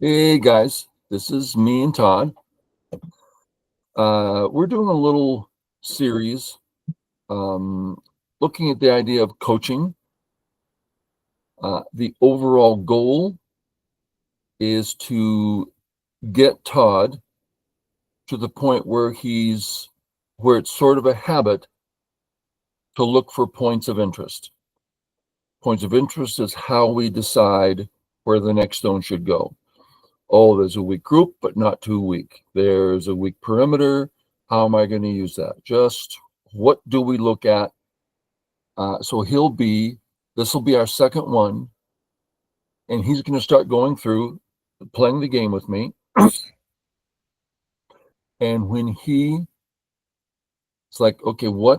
Hey guys, this is me and Todd. We're doing a little series looking at the idea of coaching. The overall goal is to get Todd to the point where it's sort of a habit to look for points of interest. Points of interest is how we decide where the next stone should go. Oh, there's a weak group, but not too weak. There's a weak perimeter. How am I going to use that? Just what do we look at? So this will be our second one, and he's going to start going through, playing the game with me. And when it's like, okay, why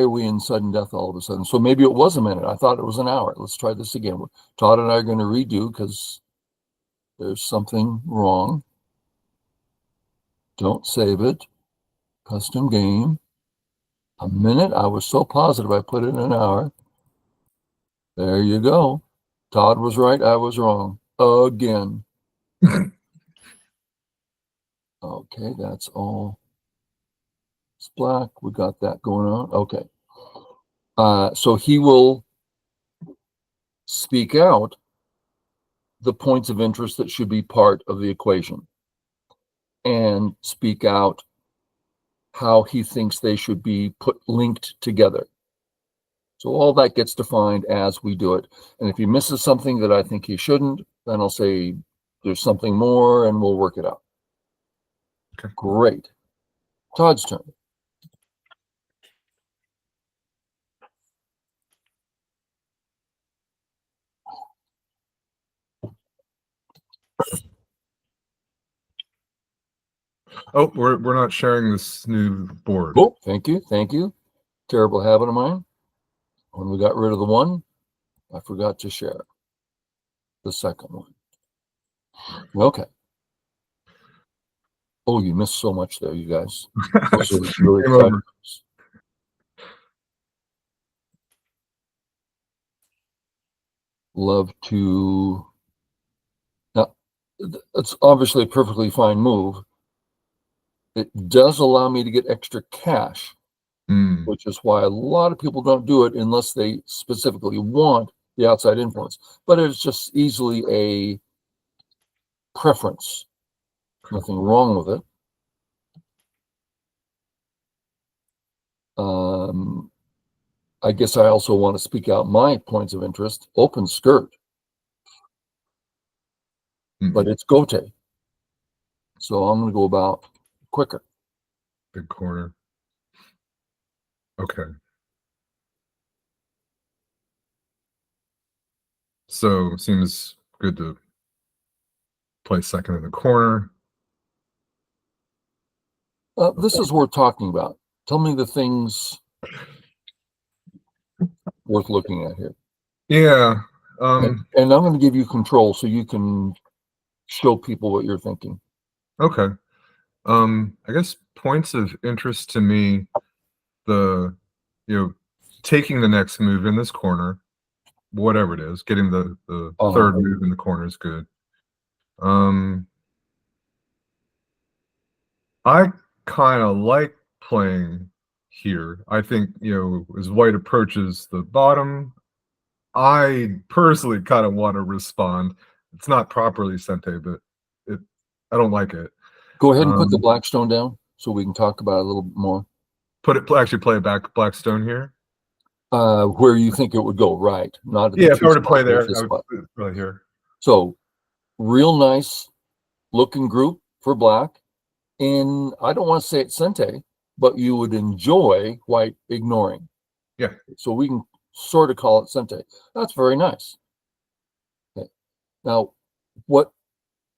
are we in sudden death all of a sudden? So maybe it was a minute. I thought it was an hour. Let's try this again. Todd and I are going to redo because there's something wrong. Don't save it. Custom game. A minute. I was so positive I put it in an hour. There you go. Todd was right. I was wrong. Again. Okay, that's all. It's black. We got that going on. Okay. So he will speak out the points of interest that should be part of the equation and speak out how he thinks they should be linked together. So all that gets defined as we do it. And if he misses something that I think he shouldn't, then I'll say there's something more and we'll work it out. Okay. Great. Todd's turn. Oh, we're not sharing this new board. Oh, thank you. Terrible habit of mine. When we got rid of the one, I forgot to share the second one. Okay. Oh, you missed so much there, you guys. This is really exciting. Love to. Now, it's obviously a perfectly fine move. It does allow me to get extra cash, which is why a lot of people don't do it unless they specifically want the outside influence. But it's just easily a preference. Nothing wrong with it. I guess I also want to speak out my points of interest. Open skirt. But it's gote. So I'm going to go about quicker. Big corner. Okay. So seems good to play second in the corner. This is worth talking about. Tell me the things worth looking at here. Yeah. And I'm going to give you control so you can show people what you're thinking. Okay. I guess points of interest to me, taking the next move in this corner, whatever it is, getting the third move in the corner is good. I kind of like playing here. I think, as white approaches the bottom, I personally kind of want to respond. It's not properly sente, but I don't like it. Go ahead and put the black stone down so we can talk about it a little more. Actually play a black stone here. Where you think it would go, right? Not at if I were to play there, I would put it right here. So, real nice looking group for black. And I don't want to say it's sente, but you would enjoy white ignoring. Yeah. So we can sort of call it sente. That's very nice. Okay. Now, what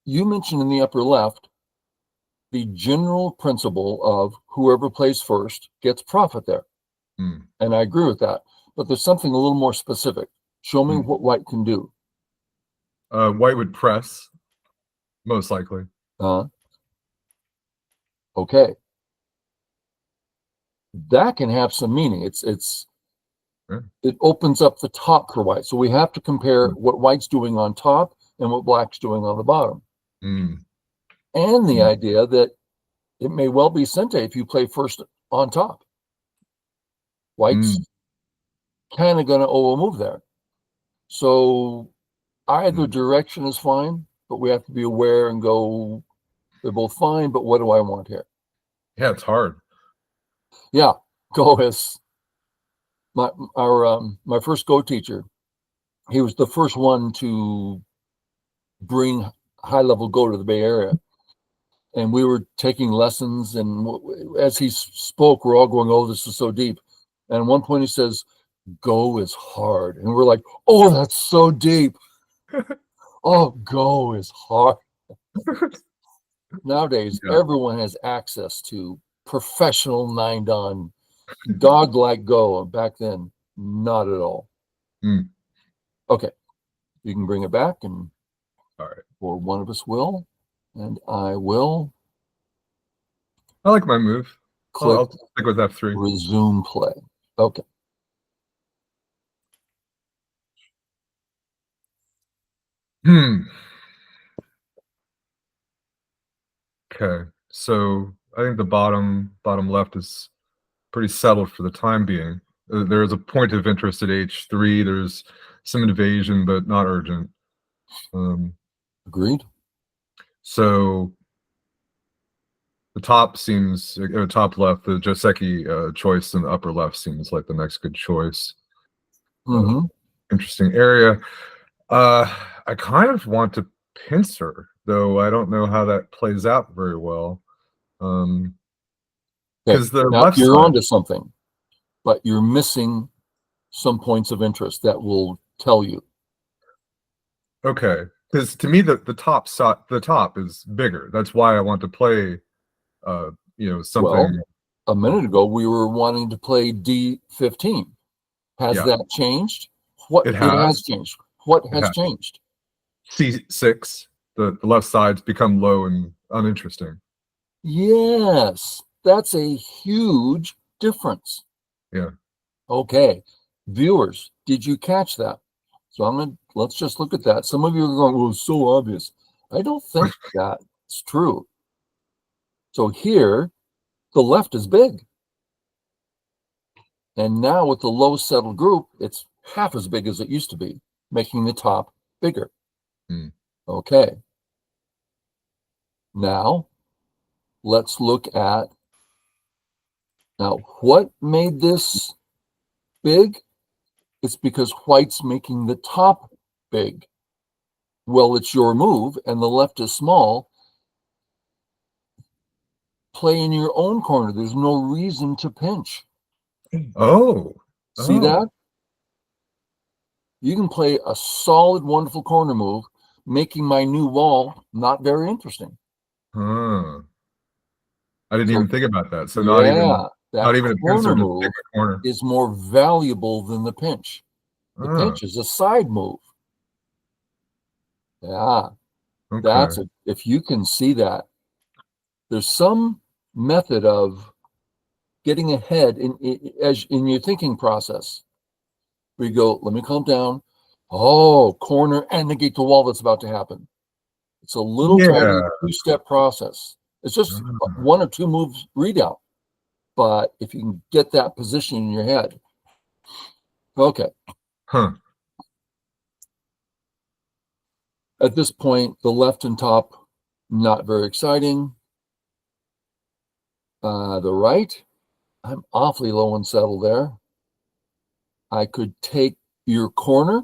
you mentioned in the upper left, the general principle of whoever plays first gets profit there. And I agree with that. But there's something a little more specific. Show me what white can do. White would press, most likely. Okay. That can have some meaning. It opens up the top for white. So we have to compare what white's doing on top and what black's doing on the bottom. Mm. And the idea that it may well be Sente if you play first on top. White's kind of going to owe a move there. So either direction is fine, but we have to be aware and go, they're both fine, but what do I want here? Yeah, it's hard. Yeah, Go is my first Go teacher. He was the first one to bring high level Go to the Bay Area. And we were taking lessons, and as he spoke, we're all going, oh, this is so deep. And at one point he says, Go is hard. And we're like, oh, that's so deep. Oh, Go is hard. Nowadays, everyone has access to professional 9-dan, dog-like Go. Back then, not at all. Okay, you can bring it back, and all right, or one of us will, and I will. I like my move. Click. I'll stick with F3. Resume play. Okay. Okay, so I think the bottom left is pretty settled for the time being. There is a point of interest at H3. There's some invasion, but not urgent. Agreed. So the top seems, top left, the Joseki choice in the upper left seems like the next good choice. Interesting area. I kind of want to pincer, though I don't know how that plays out very well. Because the left you're side, onto something, but you're missing some points of interest that will tell you. Okay, because to me the top is bigger. That's why I want to play, something. Well, a minute ago we were wanting to play D15. Has that changed? What it has changed. What has changed? C6. The left sides become low and uninteresting. Yes, that's a huge difference. Yeah. Okay, viewers, did you catch that? So let's just look at that. Some of you are going, well, it's so obvious. I don't think that's true. So here, the left is big. And now with the low settled group, it's half as big as it used to be, making the top bigger. Okay. Now, let's look at, what made this big? It's because white's making the top big. Well, it's your move, and the left is small. Play in your own corner. There's no reason to pinch. See that? You can play a solid, wonderful corner move, making my new wall not very interesting. I didn't even think about that. So not even a pincer, just pick a corner is more valuable than the pinch. The pinch is a side move. Yeah. Okay. If you can see that, there's some method of getting ahead in your thinking process. We go, let me calm down. Oh, corner and negate the wall that's about to happen. It's a little tiny 2-step process. It's just 1 or 2 moves readout. But if you can get that position in your head. Okay. At this point, the left and top, not very exciting. The right, I'm awfully low and settled there. I could take your corner.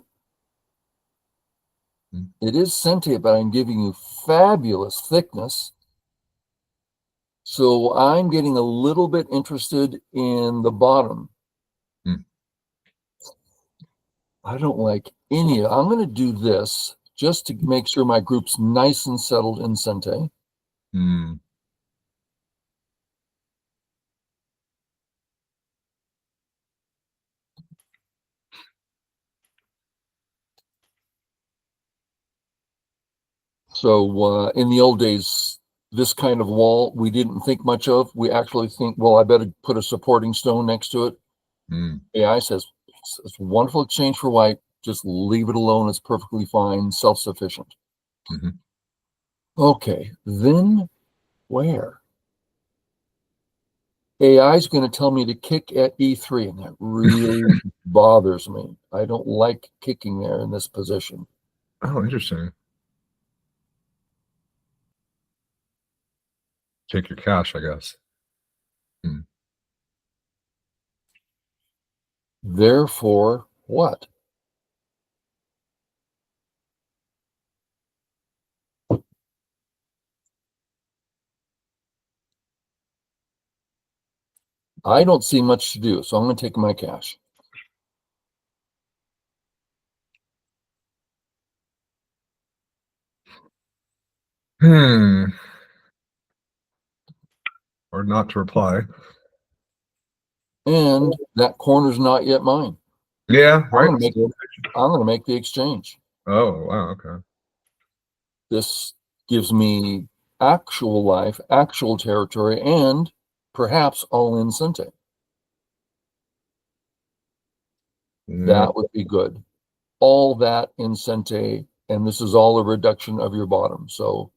It is Sente, but I'm giving you fabulous thickness. So I'm getting a little bit interested in the bottom. I don't like any of it. I'm going to do this just to make sure my group's nice and settled in Sente. So in the old days, this kind of wall we didn't think much of. We actually think, well, I better put a supporting stone next to it. AI says, it's a wonderful exchange for white. Just leave it alone. It's perfectly fine, self-sufficient. Mhm. Okay, then where? AI is going to tell me to kick at E3, and that really bothers me. I don't like kicking there in this position. Oh, interesting. Take your cash, I guess. Hmm. Therefore, what? I don't see much to do, so I'm going to take my cash. Hmm. Or not to reply. And that corner's not yet mine. Yeah, I'm right. going to make I'm going to make the exchange. Oh, wow. Okay. This gives me actual life, actual territory, and perhaps all in Sente. Yeah. That would be good. All that in Sente, and this is all a reduction of your bottom. So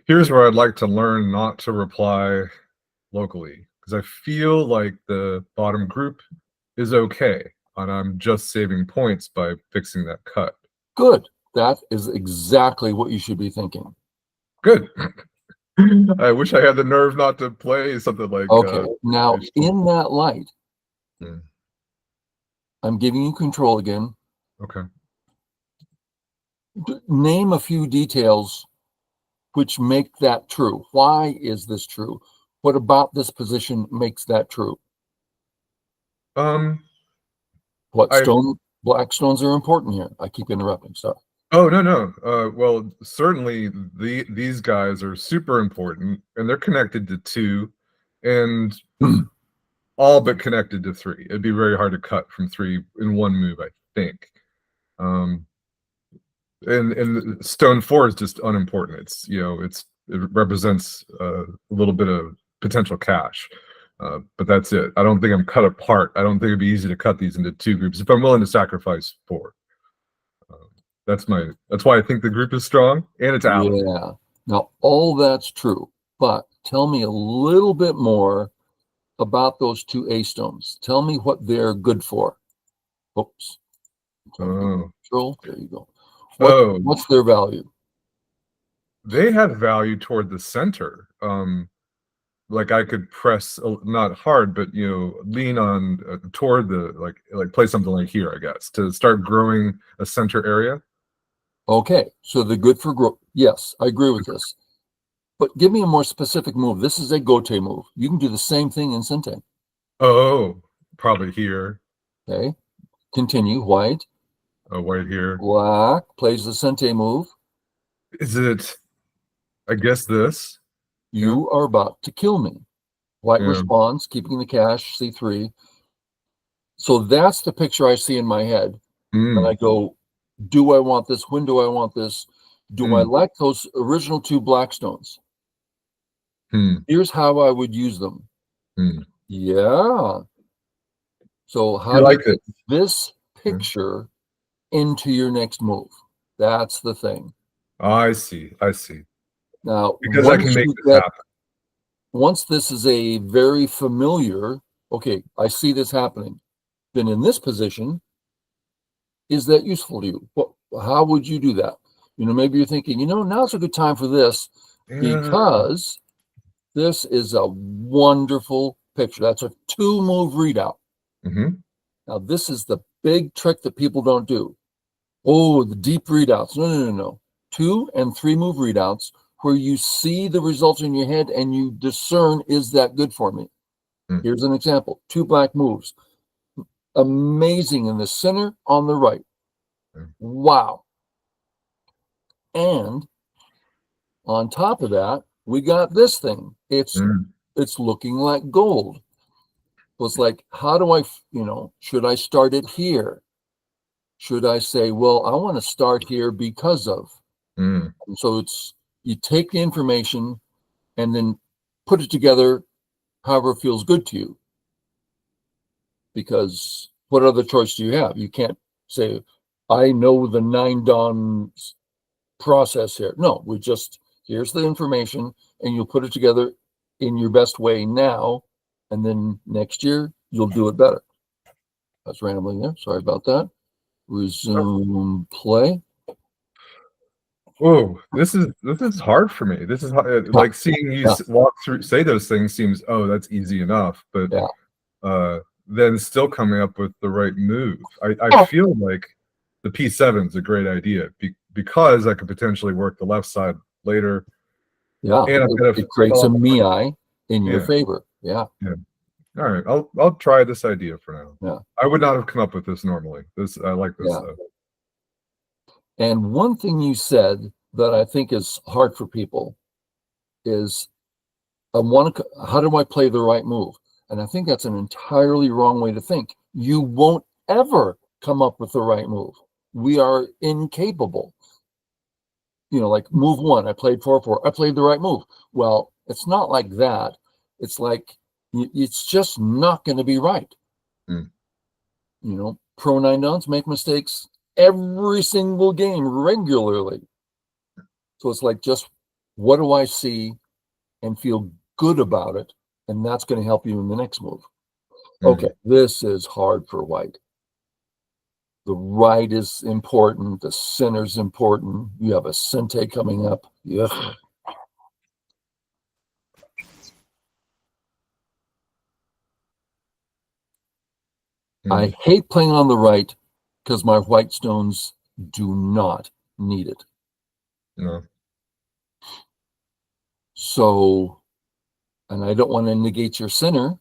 Here's where I'd like to learn not to reply locally because I feel like the bottom group is okay, and I'm just saving points by fixing that cut. good. That is exactly what you should be thinking. Good. I wish I had the nerve not to play something like. Okay. Now, in that light, Hmm. I'm giving you control again. Okay. Name a few details which make that true. Why is this true? What about this position makes that true? Um. What I. black stones are important here? I keep interrupting. Sorry. Oh, no, no. Well, certainly these guys are super important, and they're connected to 2, and all but connected to 3. It'd be very hard to cut from 3 in one move, I think. Um, and stone 4 is just unimportant. It represents a little bit of potential cash, but that's it. I don't think I'm cut apart. I don't think it'd be easy to cut these into 2 groups if I'm willing to sacrifice 4. Um, that's why I think the group is strong and it's out. Yeah. Now, all that's true, but tell me a little bit more about those 2 A stones. Tell me what they're good for. Oops. Oh, Control. There you go. oh, What's their value? they have value toward the center. Like I could press not hard, but lean on toward the like play something like here, I guess, to start growing a center area. Okay, so they're good for growth. Yes, I agree with this. But give me a more specific move. This is a Gote move. You can do the same thing in Sente. Oh, probably here. Okay, continue. White, Oh, white here. black plays the Sente move. Is it? I guess this. Yeah. You are about to kill me. White Yeah. responds, keeping the cash, C3. So that's the picture I see in my head. And I Mm, go, do I want this? When do I want this? Do I mm, like those original 2 black stones? mm, Here's how I would use them. mm. Yeah. So how You do you like get this? this Yeah. picture into your next move? That's the thing. I see. I see. Now, Because I can make this happen. once this is a very familiar, okay, I see this happening, then in this position, is that useful to you? How would you do that? Maybe you're thinking, now's a good time for this Yeah. because this is a wonderful picture. That's a 2-move readout. Hmm. Now, this is the big trick that people don't do. Oh, the deep readouts. No, no, no, no. 2 and 3-move readouts where you see the results in your head and you discern, is that good for me? Mm. Here's an example. 2 black moves. Amazing in the center on the right. Wow. And on top of that, we got this thing. It's Mm. looking like gold. So it's like, how do I, should I start it here? Should I say, well, I want to start here because of. Mm. And so you take the information and then put it together however it feels good to you. because what other choice do you have? You can't say, I know the 9-dawn process here. No, here's the information, and you'll put it together in your best way now, and then next year you'll do it better. That's rambling there. Sorry about that. Resume play. Oh, this is hard for me. This is like seeing you walk through, say those things seems, oh, that's easy enough, but then still coming up with the right move. I feel like the P7 is a great idea because I could potentially work the left side later. Yeah, and it creates a MII in your favor. Yeah. All right, I'll try this idea for now. Yeah. I would not have come up with this normally. I like this though. And one thing you said that I think is hard for people is, how do I play the right move? And I think that's an entirely wrong way to think. You won't ever come up with the right move. We are incapable. Like move 1, I played 4-4. I played the right move. Well, it's not like that. It's like it's just not going to be right. Pro 9-downs make mistakes every single game regularly. So it's like, just what do I see and feel good about it? And that's going to help you in the next move. Okay, this is hard for white. The right is important. The center's important. You have a sente coming up. Yeah. I hate playing on the right because my white stones do not need it. No. So, and I don't want to negate your center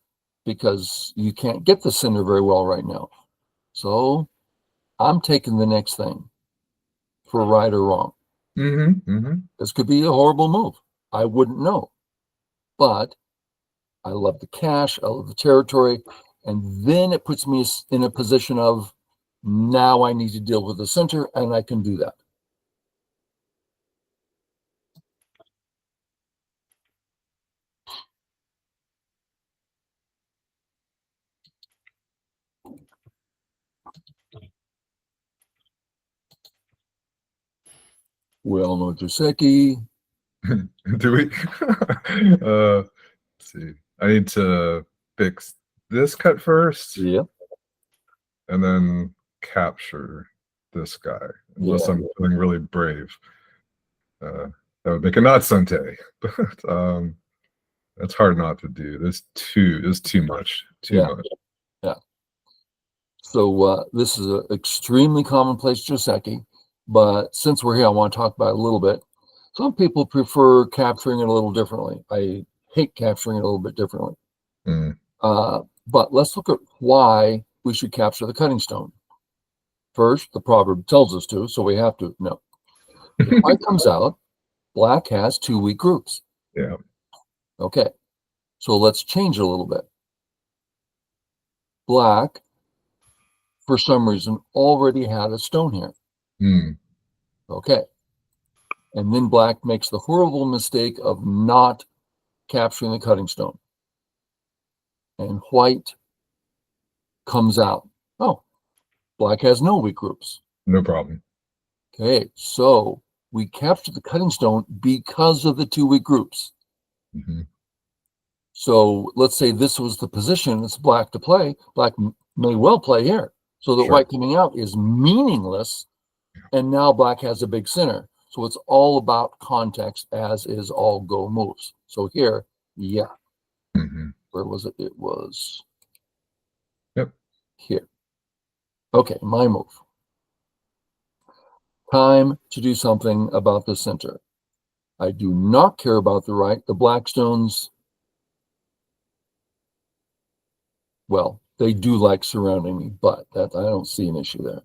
because you can't get the center very well right now. So I'm taking the next thing for right or wrong. This could be a horrible move. I wouldn't know. But I love the cash. I love the territory. And then it puts me in a position of, now I need to deal with the center, and I can do that. We all know Joseki. Do we? Let's see. I need to fix this cut first. Yep. And then capture this guy, unless I'm feeling really brave. That would make a not sente, but that's hard not to do. There's too much. Too much. Yeah. So this is an extremely commonplace Joseki, but since we're here, I want to talk about it a little bit. Some people prefer capturing it a little differently. I hate capturing it a little bit differently. But let's look at why we should capture the cutting stone. First, the proverb tells us to, so we have to. No. If white comes out, black has 2 weak groups. Yeah. Okay. So let's change a little bit. Black, for some reason, already had a stone here. Okay. And then black makes the horrible mistake of not capturing the cutting stone. And white comes out. Oh, black has no weak groups. No problem. Okay, so we capture the cutting stone because of the 2 weak groups. So let's say this was the position it's black to play. Black may well play here. So the white coming out is meaningless. And now black has a big center. So it's all about context, as is all go moves. So here, where was it? It was here. Okay, my move. Time to do something about the center. I do not care about the right. The black stones, well, they do like surrounding me, but I don't see an issue there.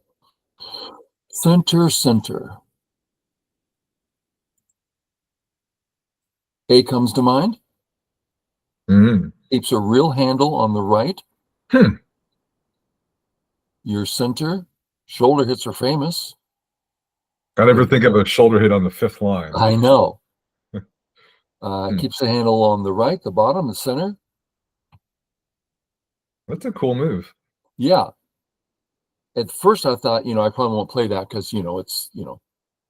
Center. A comes to mind. Keeps a real handle on the right. Your center, shoulder hits are famous. I never think of a shoulder hit on the 5th line. I know. Keeps a handle on the right, the bottom, the center. That's a cool move. Yeah. At first I thought, I probably won't play that because, it's,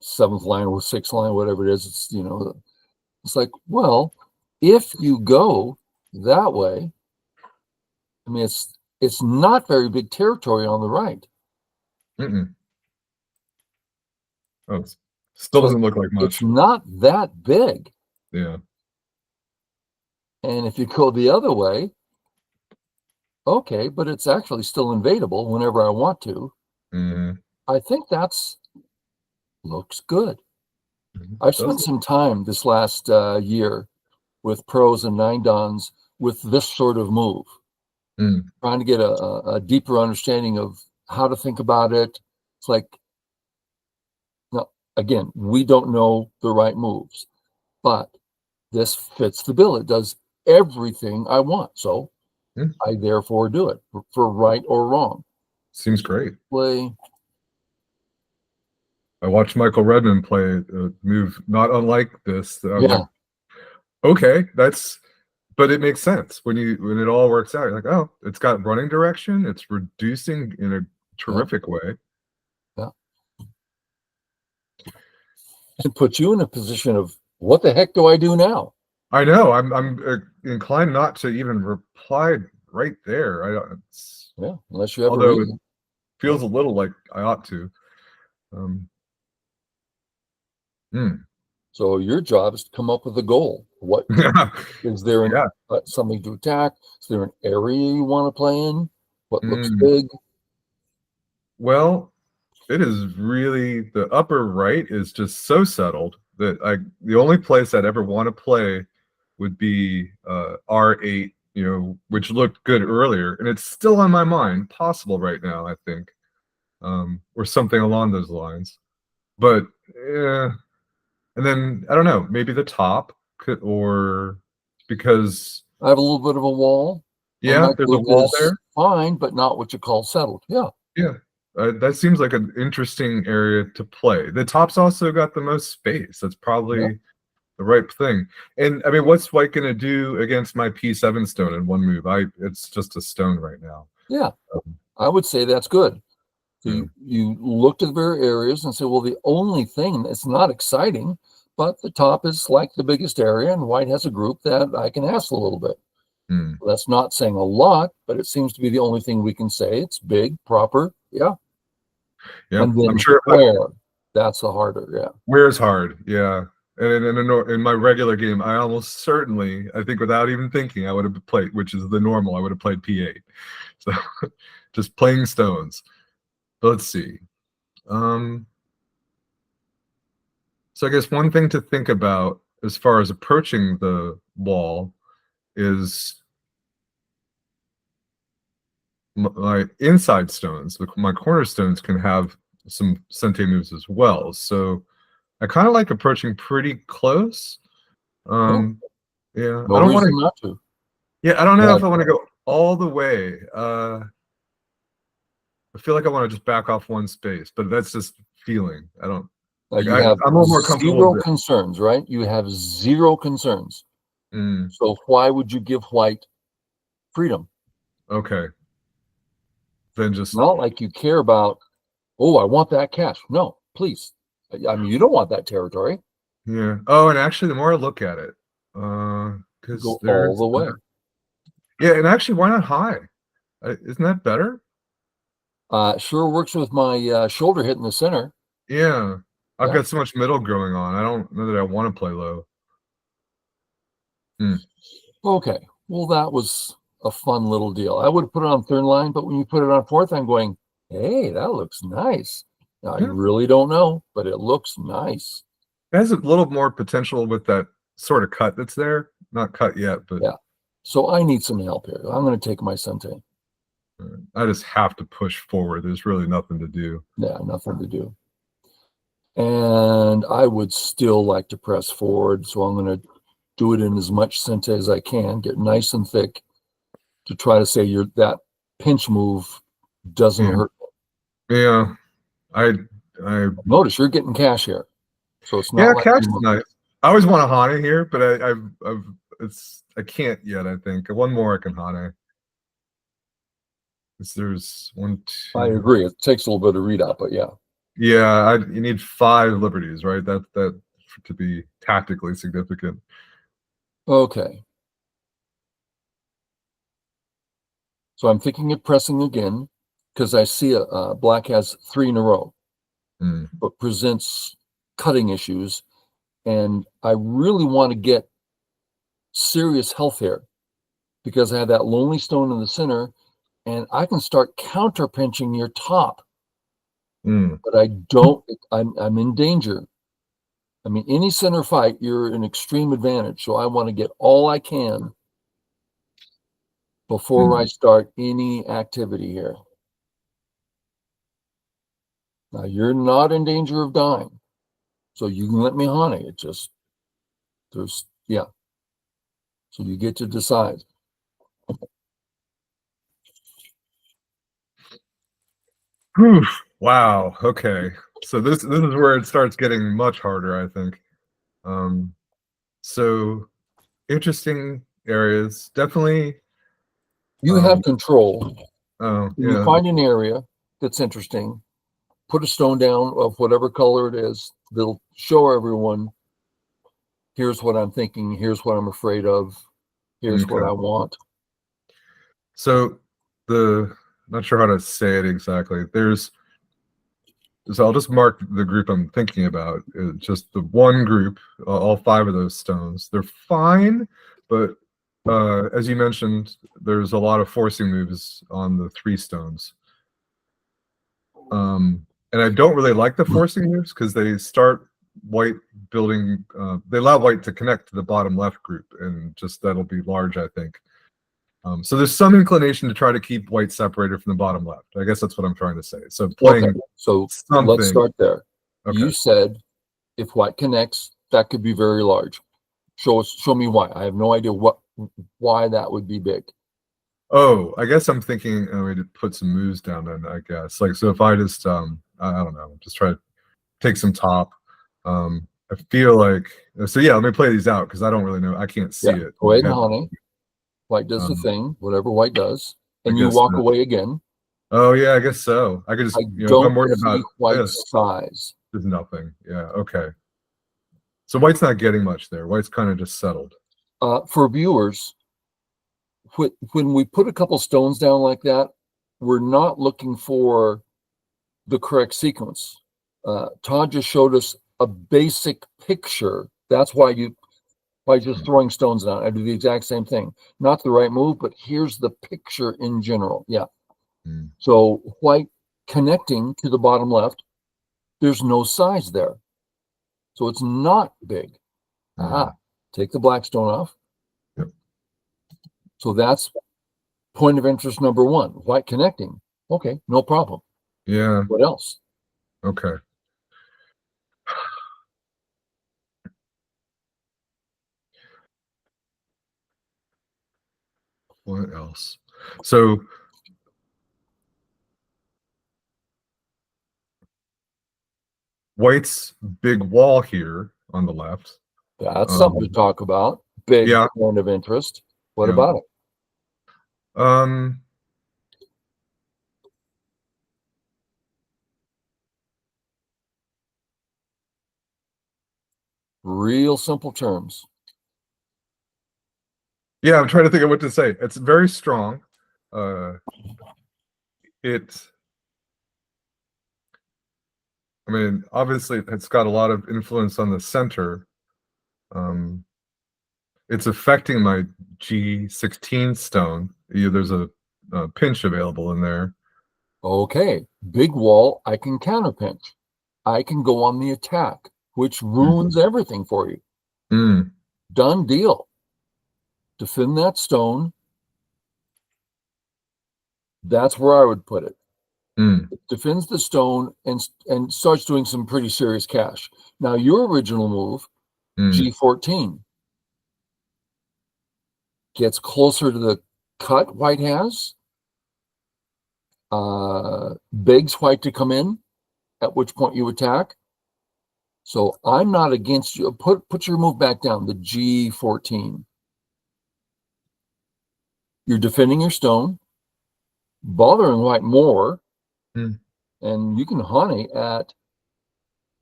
seventh line or sixth line, whatever it is. It's, it's like, well, if you go that way, I mean, it's not very big territory on the right. Mm-mm. Oh, still doesn't look like It's much. not that big. Yeah. And if you go the other way, okay, but it's actually still invadable whenever I want to. Mm-hmm. I think looks good. I've spent some time this last year with pros and 9-dans with this sort of move, trying to get a deeper understanding of how to think about it. It's like, now, again, we don't know the right moves, but this fits the bill. It does everything I want. So I therefore do it for right or wrong. Seems great. Play. I watched Michael Redmond play a move not unlike this. I was Yeah. like, okay, but it makes sense when it all works out. You're like, oh, it's got running direction. It's reducing in a terrific way. Yeah. And put you in a position of what the heck do I do now? I know. I'm inclined not to even reply right there. I don't. Unless you have although a reason. It feels a little like I ought to. So your job is to come up with a goal. What is there? Something to attack? Is there an area you want to play in? What looks big? Well, it is really, the upper right is just so settled that the only place I'd ever want to play would be R8, which looked good earlier, and it's still on my mind, possible right now, I think, or something along those lines. But and then I don't know, maybe the top or because I have a little bit of a wall. Yeah, there's a wall there. Fine, but not what you call settled. Yeah. Yeah. That seems like an interesting area to play. The top's also got the most space. That's probably the right thing. And I mean, what's White going to do against my P7 stone in one move? It's just a stone right now. Yeah, I would say that's good. So you look at the very areas and say, well, the only thing that's not exciting, but the top is like the biggest area, and White has a group that I can ask a little bit. That's not saying a lot, but it seems to be the only thing we can say. It's big, proper. Yeah. And then I'm sure where, that's the harder. Yeah. Where's hard. Yeah. And in my regular game, I almost certainly, I think without even thinking, I would have played, which is the normal, I would have played P8. So just playing stones. But let's see. So I guess one thing to think about as far as approaching the wall is my inside stones. My cornerstones can have some Sente moves as well. So I kind of like approaching pretty close. Yeah, no I don't want not to. Yeah, I don't know if I want to go all the way. I feel like I want to just back off one space, but that's just feeling. I don't. Like I'm a little more comfortable. Zero concerns, right? You have zero concerns. So why would you give White freedom? Okay. Then just not like you care about. Oh, I want that cash. No, please. I mean, you don't want that territory. Yeah. Oh, and actually, the more I look at it, because go all the way. Yeah, and actually, why not high? Isn't that better? Sure works with my shoulder hit in the center. Yeah, I've got so much middle going on. I don't know that I want to play low. Okay, well, that was a fun little deal. I would have put it on third line, but when you put it on fourth, I'm going, hey, that looks nice. Now, I really don't know, but it looks nice. It has a little more potential with that sort of cut that's there. Not cut yet, but yeah. So I need some help here. I'm going to take my Sente. I just have to push forward. There's really nothing to do. Yeah, nothing to do. And I would still like to press forward, so I'm going to do it in as much Sente as I can, get nice and thick to try to say that pinch move doesn't hurt. Yeah, I notice you're getting cash here, so it's not. Yeah, like cash is nice. I always want a Hane here, but I can't yet. I think one more I can Hane. There's one, I two. agree. It takes a little bit of read out, but yeah. Yeah, you need 5 liberties, right? That to be tactically significant. Okay. So I'm thinking of pressing again because I see black has 3 in a row, but presents cutting issues. And I really want to get serious health here because I have that lonely stone in the center and I can start counter pinching your top, but I don't, I'm in danger. I mean, any center fight, you're an extreme advantage. So I want to get all I can before I start any activity here. Now, you're not in danger of dying. So you can let me honey. It just, yeah. So you get to decide. Wow. Okay. So this is where it starts getting much harder, I think. So interesting areas. Definitely. You have control. Oh, When you yeah. find an area that's interesting, put a stone down of whatever color it is that'll show everyone, here's what I'm thinking, here's what I'm afraid of, here's what I want. So not sure how to say it exactly. So I'll just mark the group I'm thinking about. Just the one group, all 5 of those stones. They're fine, but as you mentioned, there's a lot of forcing moves on the 3 stones. And I don't really like the forcing moves because they start white building. They allow white to connect to the bottom left group, and just that'll be large, I think. So there's some inclination to try to keep white separated from the bottom left. I guess that's what I'm trying to say. So playing so something. let's start there. Okay. You said if white connects, that could be very large. Show me why. I have no idea why that would be big. Oh, I guess I'm thinking we to put some moves down then, I guess. Like, so if I just I don't know, just try to take some top. I feel like, so yeah, let me play these out because I don't really know. I can't see it. Go ahead and honey. White does the thing, whatever white does, and you walk away again. Oh yeah, I guess so. I could just, if I'm worried about white's size. There's nothing. Yeah, okay. So white's not getting much there. White's kind of just settled. For viewers, when we put a couple stones down like that, we're not looking for the correct sequence. Todd just showed us a basic picture. That's why by just throwing stones down, I do the exact same thing. Not the right move, but here's the picture in general. Yeah. So white connecting to the bottom left, there's no size there. So it's not big. Take the black stone off. Yep. So that's point of interest number 1. White connecting. Okay, no problem. Yeah. What else? Okay. What else? So white's big wall here on the left. That's something to talk about. Big point of interest. What about it? Real simple terms. Yeah, I'm trying to think of what to say. It's very strong. I mean, obviously, it's got a lot of influence on the center. It's affecting my G16 stone. There's a pinch available in there. Okay, big wall, I can counter pinch. I can go on the attack, which ruins everything for you. Done deal. Defend that stone. That's where I would put it. It defends the stone and starts doing some pretty serious cash. Now, your original move, G14, gets closer to the cut white has, begs white to come in, at which point you attack. So I'm not against you. Put your move back down, the G14. You're defending your stone. bothering white more, Hmm. and you can honey at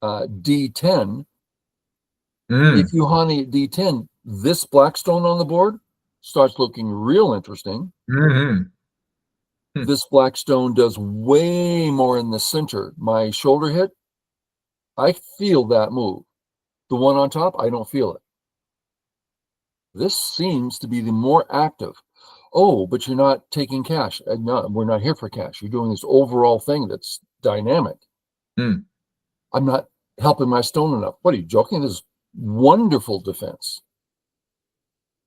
D10. Mm. If you honey at D10, this black stone on the board starts looking real interesting. Hmm. Hmm. This black stone does way more in the center. My shoulder hit, I feel that move. The one on top, I don't feel it. This seems to be the more active. Oh, but you're not taking cash. No, we're not here for cash. You're doing this overall thing that's dynamic. Hmm. I'm not helping my stone enough. What are you joking? This is wonderful defense.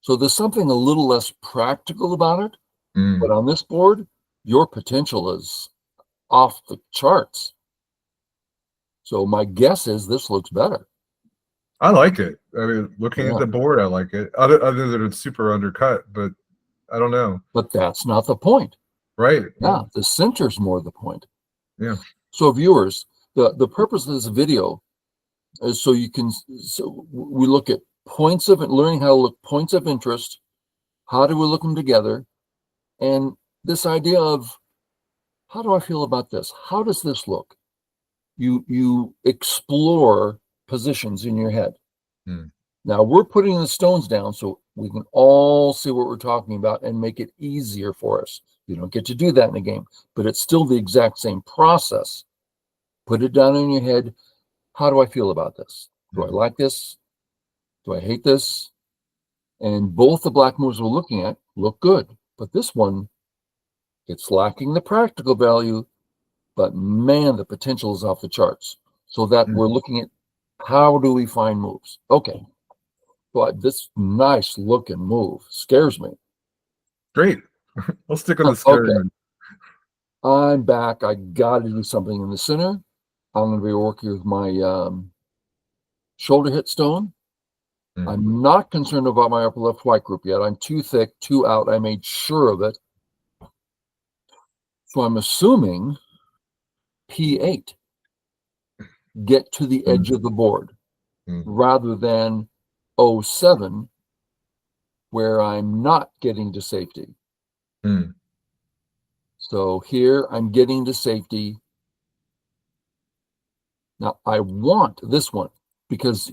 So there's something a little less practical about it. Hmm. But on this board, your potential is off the charts. So my guess is this looks better. I like it. I mean, looking at Yeah. the board, I like it. Other than it's super undercut, but I don't know. But that's not the point. Right. Yeah, the center's more the point. Yeah. So viewers, the purpose of this video is so we look at points of learning how to look points of interest. How do we look them together? And this idea of how do I feel about this? How does this look? You explore positions in your head. Hmm. Now we're putting the stones down so we can all see what we're talking about and make it easier for us. You don't get to do that in a game, but it's still the exact same process. Put it down in your head. How do I feel about this? Do I like this? Do I hate this? And both the black moves we're looking at look good, but this one, it's lacking the practical value, but man, the potential is off the charts. So that we're looking at how do we find moves? Okay, but this nice looking move scares me. Great. I'll stick on the Okay, scaring. I'm back. I got to do something in the center. I'm going to be working with my shoulder hit stone. I'm not concerned about my upper left white group yet. I'm too thick, too out. I made sure of it. So I'm assuming P8, get to the edge of the board, rather than 07, where I'm not getting to safety. So here I'm getting to safety. Now I want this one because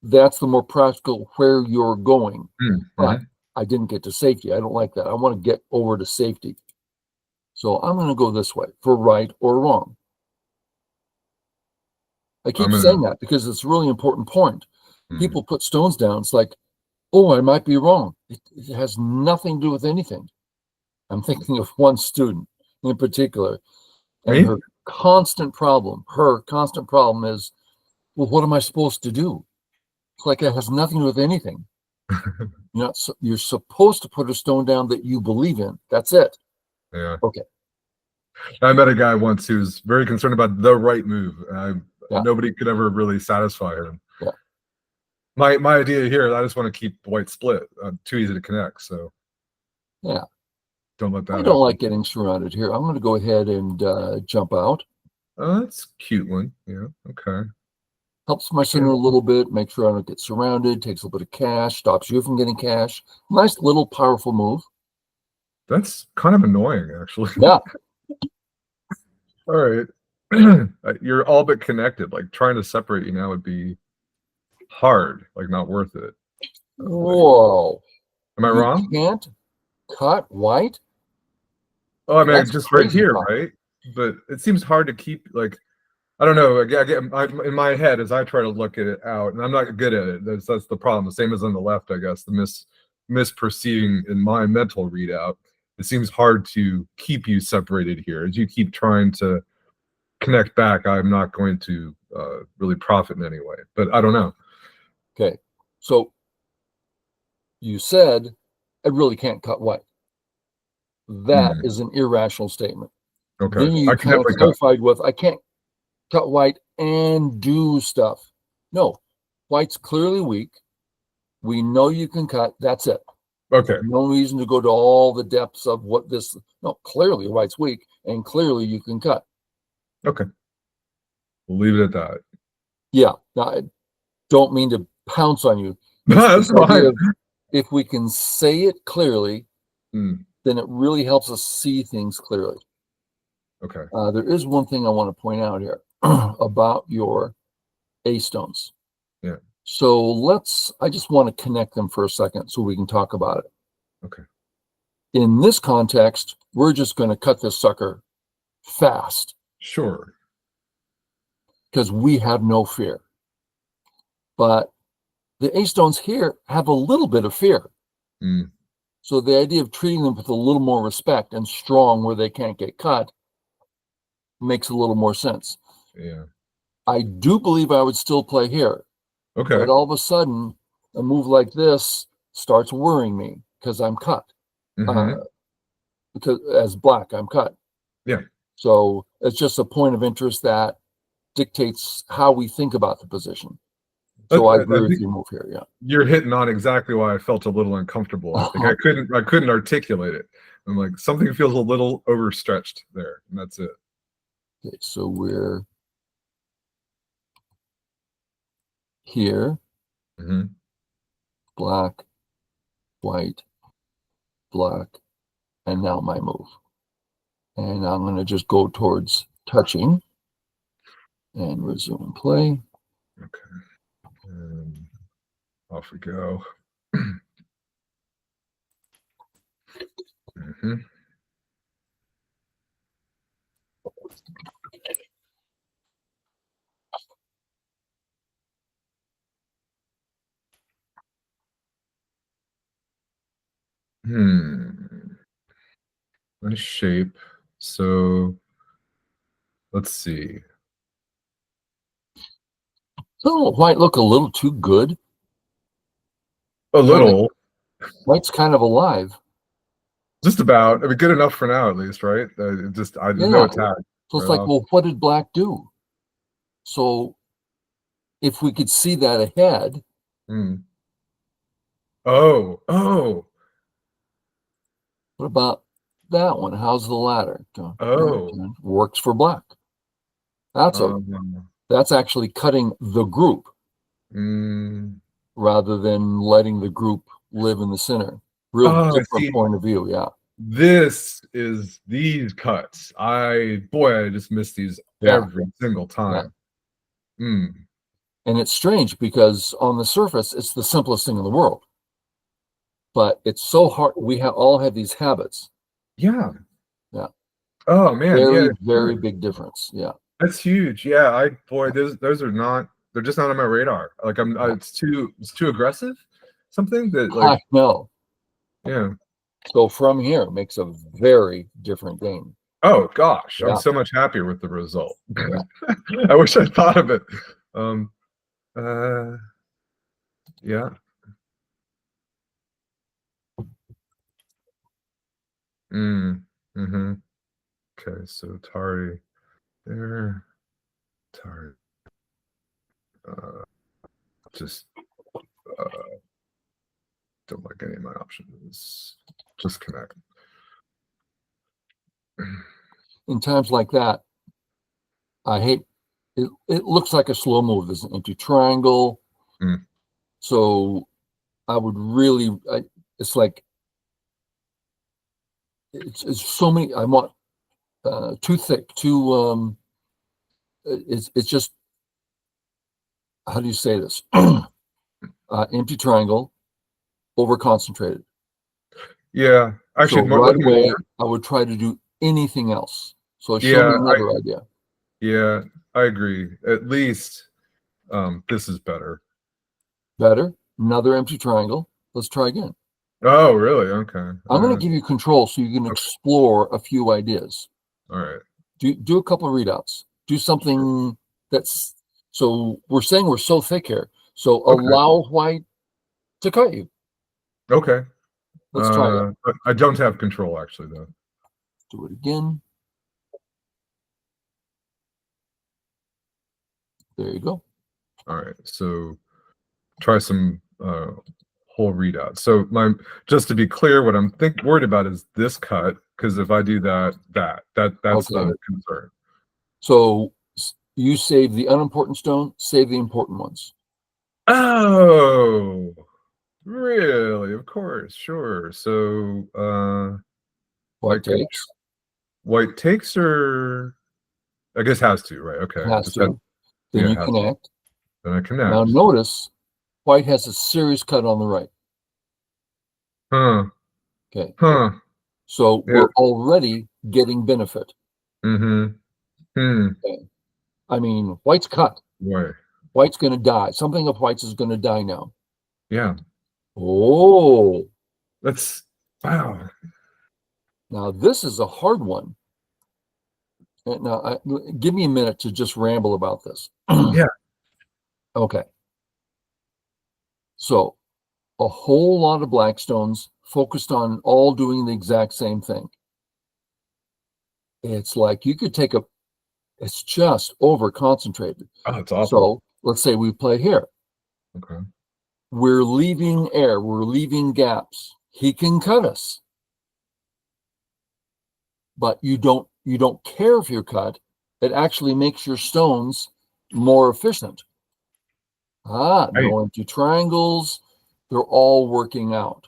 that's the more practical where you're going. But I didn't get to safety. I don't like that. I want to get over to safety. So I'm going to go this way for right or wrong. I keep saying that because it's a really important point. People put stones down. It's like, oh, I might be wrong. It has nothing to do with anything. I'm thinking of one student in particular, and her constant problem is, well, what am I supposed to do? It's like it has nothing to do with anything. You're supposed to put a stone down that you believe in. That's it. Yeah. Okay. I met a guy once who was very concerned about the right move. Nobody could ever really satisfy him. Yeah. My idea here is I just want to keep white split. Too easy to connect. So yeah. Don't let that I don't happen. like getting surrounded here. I'm going to go ahead and jump out. Oh, that's a cute one. Yeah. Okay. Helps my center a little bit, make sure I don't get surrounded, takes a little bit of cash, stops you from getting cash. Nice little powerful move. That's kind of annoying, actually. Yeah. All right. You're all but connected. Like trying to separate you now would be hard, like not worth it. Whoa. Am I wrong? Can't cut white? Oh, I mean, That's just right crazy here, talk. right? But it seems hard to keep, like, I don't know. In my head, as I try to look at it out, and I'm not good at it. That's the problem. The same as on the left, I guess. The misperceiving in my mental readout. It seems hard to keep you separated here. As you keep trying to connect back, I'm not going to really profit in any way. But I don't know. Okay. So you said, I really can't cut white. That is an irrational statement. Okay. Then you I can kind of definitely cut. clarified with, I can't cut white and do stuff. No, white's clearly weak. We know you can cut. That's it. Okay. No reason to go to all the depths of what this. No, clearly white's weak, and clearly you can cut. Okay. We'll leave it at that. Yeah. Now, I don't mean to pounce on you. That's fine. If we can say it clearly, then it really helps us see things clearly. Okay. There is one thing I want to point out here about your A stones. Yeah. So I just want to connect them for a second so we can talk about it. Okay. In this context, we're just going to cut this sucker fast Sure. because we have no fear. But the A stones here have a little bit of fear. Mm. So the idea of treating them with a little more respect and strong where they can't get cut makes a little more sense. Yeah. I do believe I would still play here. Okay. But all of a sudden, a move like this starts worrying me because I'm cut. Mm-hmm. Because as black, I'm cut. Yeah. So it's just a point of interest that dictates how we think about the position. So I agree with your move here. Yeah. You're hitting on exactly why I felt a little uncomfortable. I think I couldn't articulate it. I'm like, something feels a little overstretched there, and that's it. Okay, so we're here. Mm-hmm. Black, white, black, and now my move. And I'm going to just go towards touching and resume play. Okay. And off we go. Mm-hmm. Nice shape. So let's see. Doesn't white look a little too good? A little. White's kind of alive. Just about. I mean, good enough for now, at least, right? No attack. So it's like, well, what did black do? So if we could see that ahead. Oh. What about that one? How's the ladder? Works for black. That's actually cutting the group rather than letting the group live in the center. Real different point of view, yeah. This is these cuts. I just miss these every single time. Yeah. And it's strange because on the surface, it's the simplest thing in the world. But it's so hard. We all have these habits. Yeah. Yeah. Oh man. Very big difference. Yeah. That's huge. Yeah. Those are not. They're just not on my radar. Like it's too aggressive. Something that like. I know. Yeah. So from here, it makes a very different game. Oh gosh, yeah. I'm so much happier with the result. Yeah. I wish I thought of it. Yeah. Mm-hmm. Okay, so Tari there. Tari. Just don't like any of my options. Just connect. In times like that, I hate it. It looks like a slow move. There's an empty triangle. So I would really, it's like, it's so many, I want too thick, it's just, how do you say this? Empty triangle, over concentrated. Yeah, actually, so right away, I would try to do anything else. So show me another idea. Yeah, I agree. At least this is better. Better. Another empty triangle. Let's try again. Oh, really? Okay. I'm going to give you control so you can explore a few ideas. All right. Do a couple of readouts. Do something that's, so we're saying we're so thick here. So allow white to cut you. Okay. Let's try it. I don't have control actually though. Do it again. There you go. All right. So try some whole readout. So just to be clear, what I'm worried about is this cut, because if I do that's the concern. So you save the unimportant stone, save the important ones. Oh, really? Of course, sure. So White takes. White takes, or I guess has to, right? Okay. Has to. Then you connect. Then I connect. Now notice white has a serious cut on the right. Huh. Okay. Huh. So we're already getting benefit. Mm-hmm. Hmm. Okay. I mean, white's cut. Right. White's going to die. Something of white's is going to die now. Yeah. Oh. That's wow. Now this is a hard one. Now, give me a minute to just ramble about this. Yeah. Okay. So a whole lot of Blackstones focused on all doing the exact same thing. It's like you could take it's just over concentrated. Oh, it's awful. So let's say we play here. Okay. We're leaving air, we're leaving gaps. He can cut us. But you don't care if you're cut. It actually makes your stones more efficient. No empty triangles. They're all working out.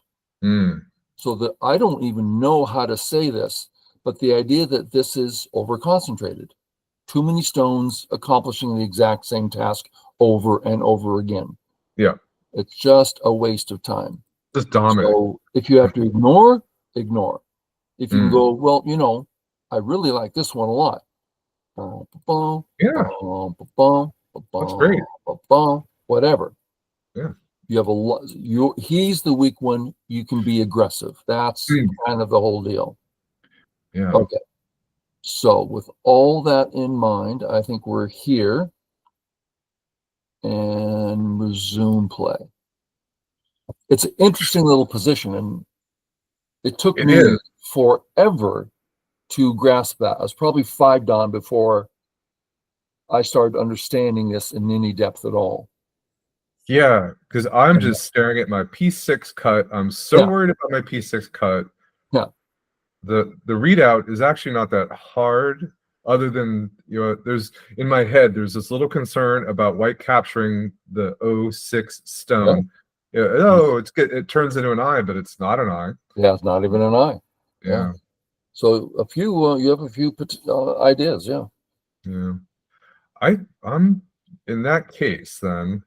So that I don't even know how to say this, but the idea that this is over concentrated, too many stones accomplishing the exact same task over and over again. Yeah. It's just a waste of time. Just dominate. So if you have to ignore. If you can go, well, I really like this one a lot. Yeah. That's great. Whatever. Yeah. You have a lot. He's the weak one. You can be aggressive. That's kind of the whole deal. Yeah. Okay. So with all that in mind, I think we're here and resume play. It's an interesting little position, and it took me forever to grasp that. I was probably 5 dawn before I started understanding this in any depth at all. Yeah, because I'm just staring at my P6 cut. I'm so worried about my P6 cut. Yeah. The readout is actually not that hard, other than there's in my head there's this little concern about white capturing the 06 stone. It turns into an eye, but it's not an eye. Yeah, it's not even an eye. Yeah. So you have a few ideas. Yeah. Yeah. I'm in that case then.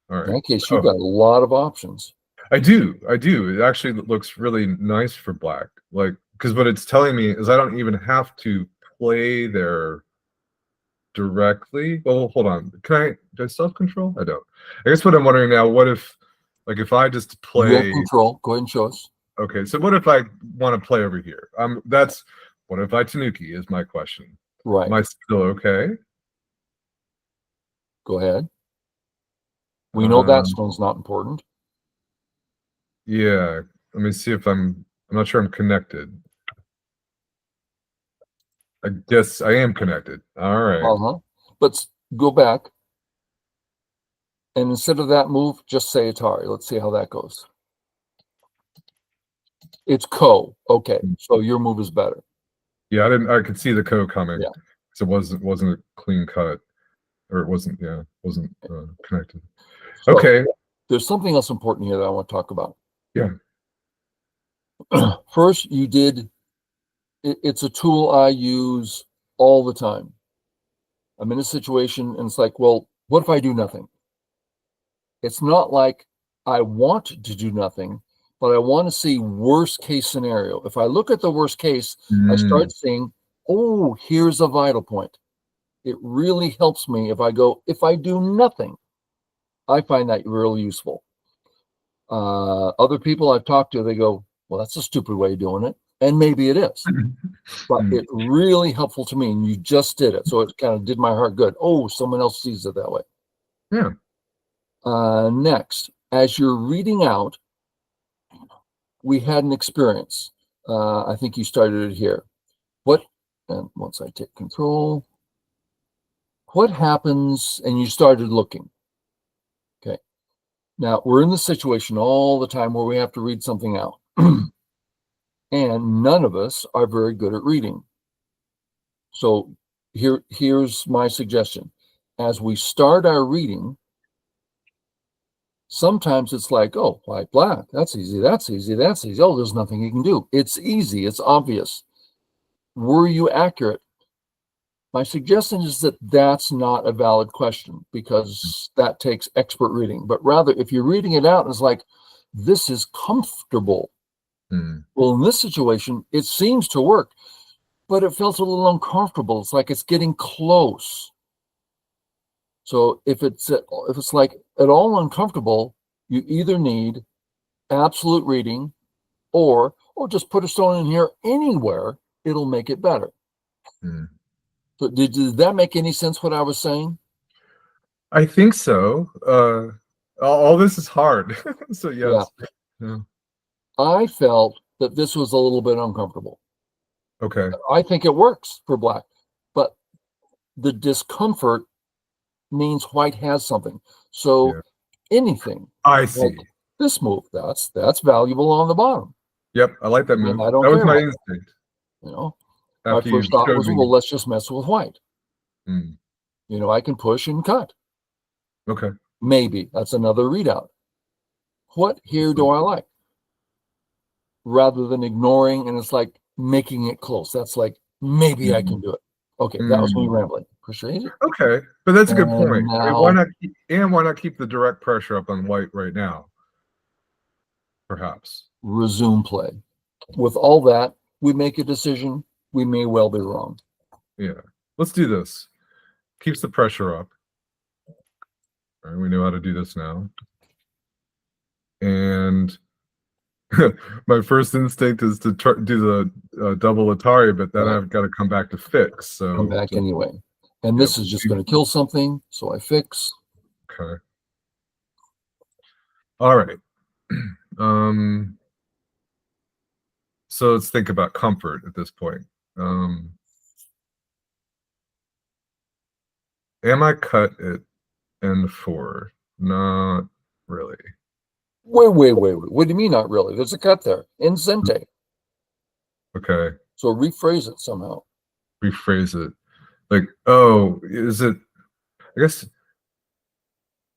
All right. In that case, you've got a lot of options. I do. It actually looks really nice for black. Like, because what it's telling me is I don't even have to play there directly. Well, hold on. Do I self-control? I don't. I guess what I'm wondering now, what if, like, if I just play... You have control. Go ahead and show us. Okay, so what if I want to play over here? What if I Tanuki is my question. Right. Am I still okay? Go ahead. We know that stone's not important. Yeah. Let me see if I'm not sure I'm connected. I guess I am connected. All right. But go back. And instead of that move, just say Atari. Let's see how that goes. It's Ko. Okay. So your move is better. Yeah, I could see the Ko coming. Yeah. So it wasn't a clean cut. Or it wasn't connected. So, okay. There's something else important here that I want to talk about. Yeah. First, you did. It's a tool I use all the time. I'm in a situation and it's like, well, what if I do nothing? It's not like I want to do nothing, but I want to see worst case scenario. If I look at the worst case, I start seeing, oh, here's a vital point. It really helps me if I do nothing. I find that really useful. Other people I've talked to, they go, well, that's a stupid way of doing it. And maybe it is. But it's really helpful to me, and you just did it. So it kind of did my heart good. Oh, someone else sees it that way. Yeah. Next, as you're reading out, we had an experience. I think you started it here. And once I take control, what happens? And you started looking. Okay. Now we're in the situation all the time where we have to read something out. And none of us are very good at reading. So here's my suggestion. As we start our reading, Sometimes it's like, oh, white, black, that's easy, that's easy, that's easy. Oh, there's nothing you can do. It's easy, it's obvious. Were you accurate? My suggestion is that that's not a valid question because that takes expert reading. But rather, if you're reading it out and it's like, this is comfortable. Well, in this situation, it seems to work, but it feels a little uncomfortable. It's like it's getting close. So if it's like at all uncomfortable, you either need absolute reading or just put a stone in here anywhere, it'll make it better. So did that make any sense what I was saying? I think so. All this is hard. So yes. Yeah. I felt that this was a little bit uncomfortable. Okay. I think it works for black, but the discomfort means white has something. So anything I see. like this move, that's valuable on the bottom. Yep, I like that move. I don't that was care my about instinct. that. You know, After my first thought was, well, let's just mess with white. You know, I can push and cut. Okay. Maybe that's another readout. What here do I like? Rather than ignoring, and it's like making it close. That's like, maybe I can do it. Okay, that was me rambling. Appreciate it. Okay, but that's a good point. Now, I mean, why not keep the direct pressure up on white right now? Perhaps. Resume play. With all that, we make a decision. We may well be wrong. Yeah. Let's do this. Keeps the pressure up. All right, we know how to do this now. And my first instinct is to do the double Atari, but then I've got to come back to fix. So come back anyway. And this is just going to kill something. So I fix. Okay. All right. So let's think about comfort at this point. Am I cut at N4? Not really. Wait. What do you mean not really? There's a cut there. Incente. Okay. So rephrase it somehow. Rephrase it. Like, oh, is it, I guess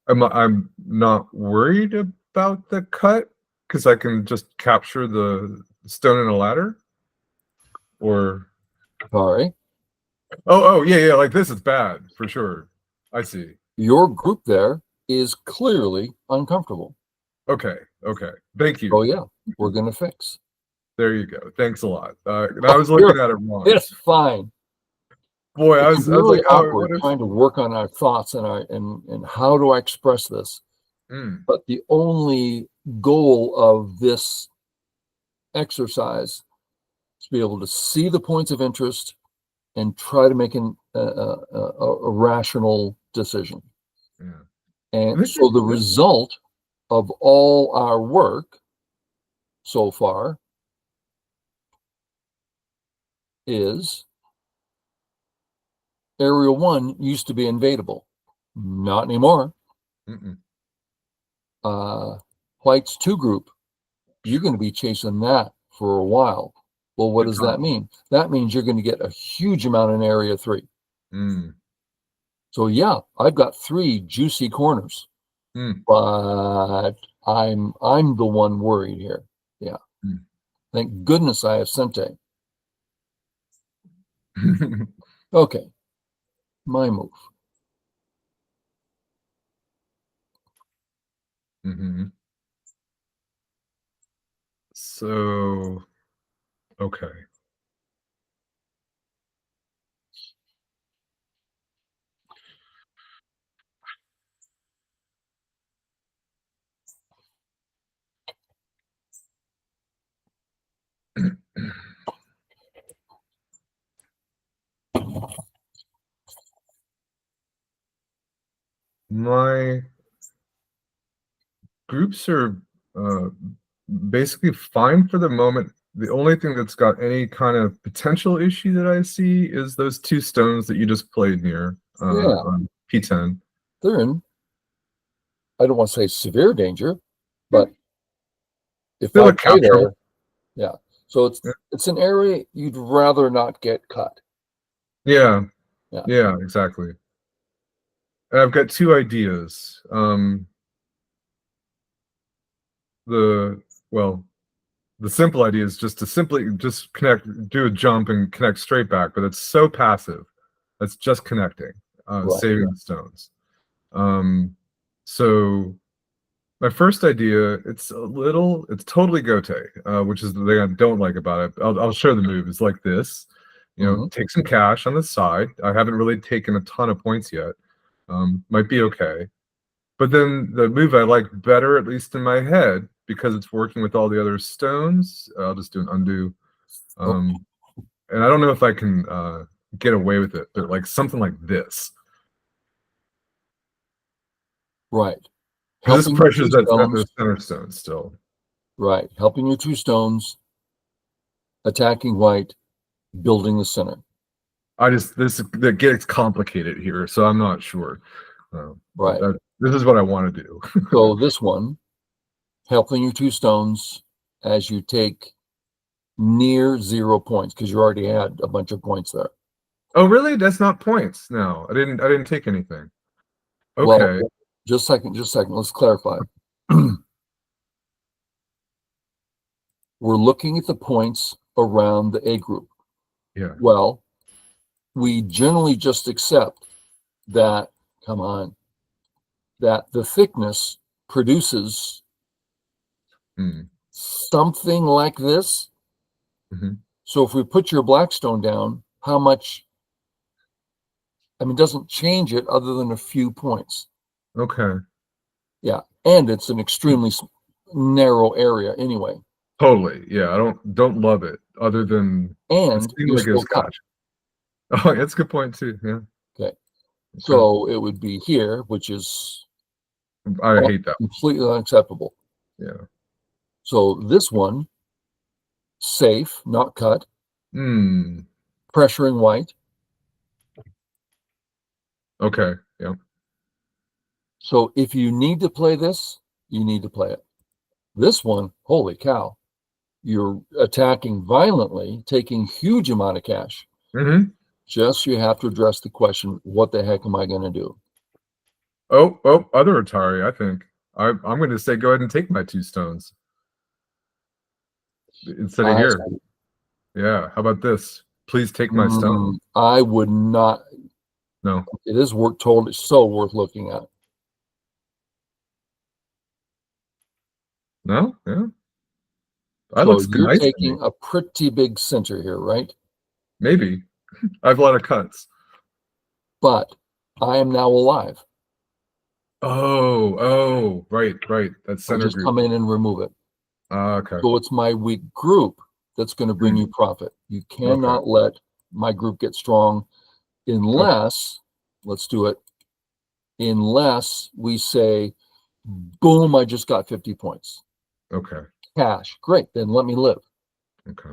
I'm not worried about the cut because I can just capture the stone in a ladder? Or Sorry. Oh, yeah, like this is bad for sure. I see. Your group there is clearly uncomfortable. Okay. Thank you. Oh yeah, we're gonna fix. There you go. Thanks a lot. I was looking at it wrong. It's fine. Boy, I was really like, awkward trying to work on our thoughts and how do I express this. But the only goal of this exercise is to be able to see the points of interest and try to make a rational decision. And so the result of all our work so far is Area 1 used to be invadable. Not anymore. White's 2 group, you're going to be chasing that for a while. Well, what does that mean? That means you're going to get a huge amount in Area 3. So yeah, I've got 3 juicy corners, but I'm the one worried here. Yeah. Thank goodness I have Sente. Okay. My move. So, okay. My groups are basically fine for the moment. The only thing that's got any kind of potential issue that I see is those 2 stones that you just played near on P10. They're in, I don't want to say severe danger, but if I play there, yeah. So it's an area you'd rather not get cut. Yeah, exactly. And I've got 2 ideas. the simple idea is just to simply just do a jump and connect straight back, but it's so passive. That's just connecting, Right. saving the stones. So my first idea, it's totally Gote, which is the thing I don't like about it. I'll show the move. It's like this, take some cash on the side. I haven't really taken a ton of points yet. Might be okay. But then the move I like better, at least in my head, because it's working with all the other stones. I'll just do an undo. And I don't know if I can get away with it, but like something like this. Right. Because this pressures at the center stone still. Right. Helping your 2 stones, attacking white, building the center. That gets complicated here, so I'm not sure. Right. This is what I want to do. So this one, helping your 2 stones as you take near 0 points, because you already had a bunch of points there. Oh, really? That's not points. No, I didn't take anything. Okay. Well, just a second. Let's clarify. We're looking at the points around the A group. Yeah. Well, we generally just accept that, that the thickness produces something like this. So if we put your black stone down, how much? I mean, it doesn't change it other than a few points. Okay. Yeah, and it's an extremely narrow area anyway. Totally. Yeah, I don't love it. Other than and you're like still cut. Oh, that's a good point too. Yeah. Okay. So it would be here, which is I hate that. Completely unacceptable. Yeah. So this one, safe, not cut. Pressuring white. Okay. Yeah. So if you need to play this, you need to play it. This one, holy cow, you're attacking violently, taking huge amount of cash. Just you have to address the question, what the heck am I going to do? Oh, other Atari, I think. I'm going to say go ahead and take my 2 stones. Instead of here. Yeah, how about this? Please take my stone. I would not. No. It is totally so worth looking at. No? Yeah. That so you're nice taking a pretty big center here, right? Maybe. I have a lot of cuts. But I am now alive. Oh, right. That's center just group. Come in and remove it. Okay. So it's my weak group that's going to bring you profit. You cannot let my group get strong unless, let's do it, unless we say, boom, I just got 50 points. Okay. Cash. Great. Then let me live. Okay.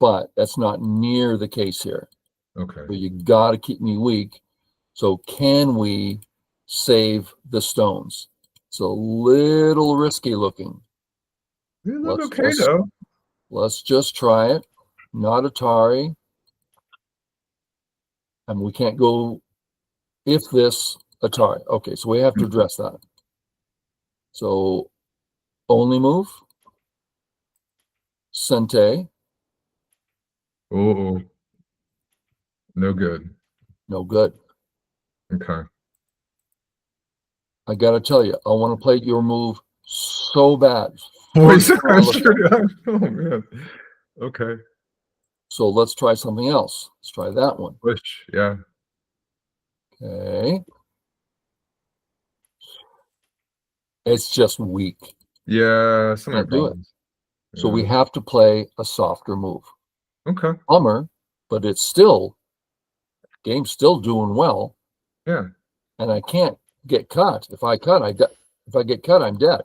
But that's not near the case here. Okay. So you got to keep me weak. So can we save the stones? It's a little risky looking. You look okay though. Let's just try it. Not Atari. And we can't go if this Atari. Okay, so we have to address that. So only move. Sente. Oh, no good. No good. Okay. I got to tell you, I want to play your move so bad. Voice. Oh, man. Okay. So let's try something else. Let's try that one. Which, yeah. Okay. It's just weak. Yeah, Can't do it. So we have to play a softer move. Okay. Bummer, but it's still, game's still doing well. Yeah. And I can't get cut. If I get cut, I'm dead.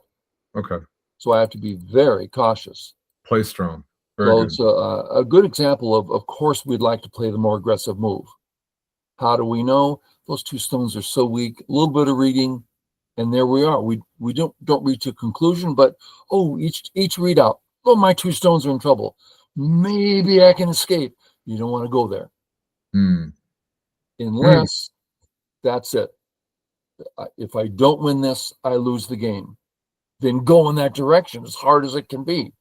Okay. So I have to be very cautious. Play strong. So it's a good example of course, we'd like to play the more aggressive move. How do we know? Those 2 stones are so weak. A little bit of reading, and there we are. We don't reach a conclusion, but each readout. Oh, my 2 stones are in trouble. Maybe I can escape. You don't want to go there, unless that's it. If I don't win this, I lose the game. then go in that direction as hard as it can be.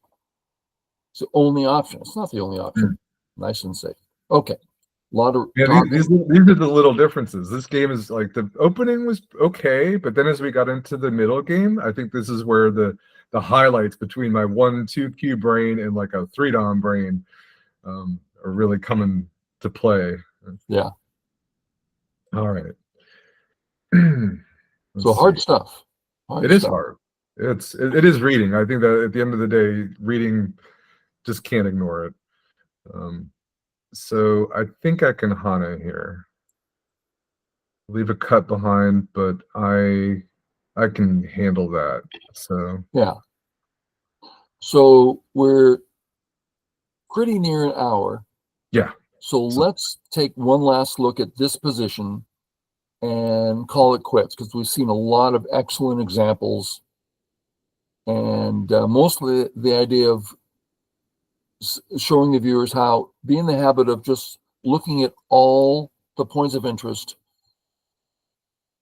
It's the only option. It's not the only option. Nice and safe. Okay. A lot of Yeah, talk. these are the little differences. This game is like the opening was okay, but then as we got into the middle game, I think this is where the highlights between my 1-2 brain and like a 3-dom brain are really coming to play. Yeah. All right. So hard stuff. It is hard. It is reading. I think that at the end of the day, reading just can't ignore it. So I think I can Hana here. Leave a cut behind, but I can handle that. So yeah. So we're pretty near an hour. Yeah. So let's take one last look at this position and call it quits, because we've seen a lot of excellent examples, and mostly the idea of showing the viewers how be in the habit of just looking at all the points of interest,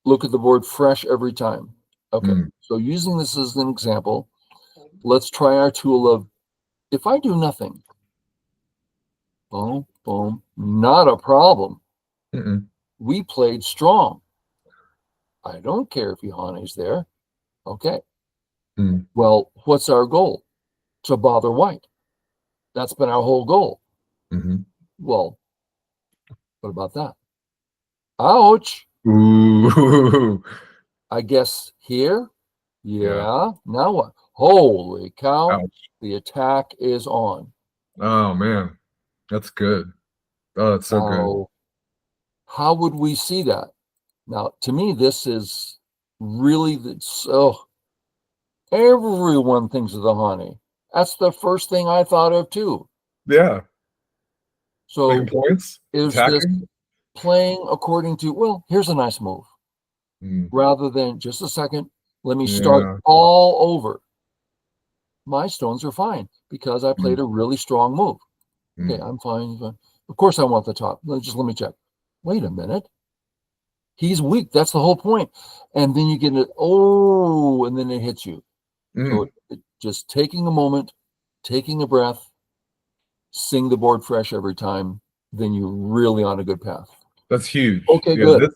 look at the board fresh every time. Okay, so using this as an example, let's try our tool of, if I do nothing, boom, boom, not a problem. We played strong. I don't care if Yohane's there. Okay. Well, what's our goal? To bother white. That's been our whole goal. Well, what about that? Ouch. Ooh. I guess here. Yeah. Now what? Holy cow. Ouch. The attack is on. Oh, man. That's good. Oh, that's so good. How would we see that? Now, to me, this is really everyone thinks of the honey. That's the first thing I thought of too. Yeah. So making points, is attacking? This playing according to, well, here's a nice move, rather than just a second, let me start all over. My stones are fine because I played a really strong move. Okay, I'm fine. Of course I want the top. Just let me check. Wait a minute. He's weak. That's the whole point. And then you get it, and then it hits you. So just taking a moment, taking a breath, seeing the board fresh every time, then you're really on a good path. That's huge. Okay, good.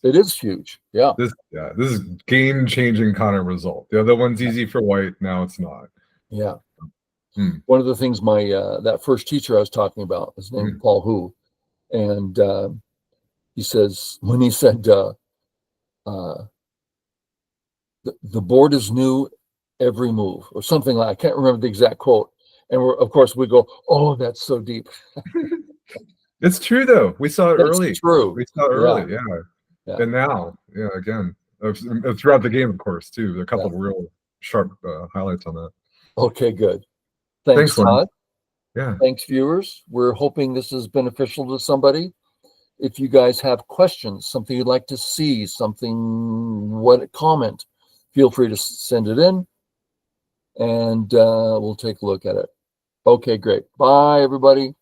It is huge. Yeah. This is game-changing kind of result. The other one's easy for white. Now it's not. Yeah. One of the things my that first teacher I was talking about, his name Paul Hu, and he says, when he said the board is new every move, or something like, I can't remember the exact quote, and of course we go, oh, that's so deep. It's true though. We saw it early. True. We saw it early. Yeah. And now, again, throughout the game, of course, too. There are a couple of real sharp highlights on that. Okay, good. Thanks, Todd. Yeah. Thanks, viewers. We're hoping this is beneficial to somebody. If you guys have questions, something you'd like to see, comment, feel free to send it in, and we'll take a look at it. Okay, great. Bye, everybody.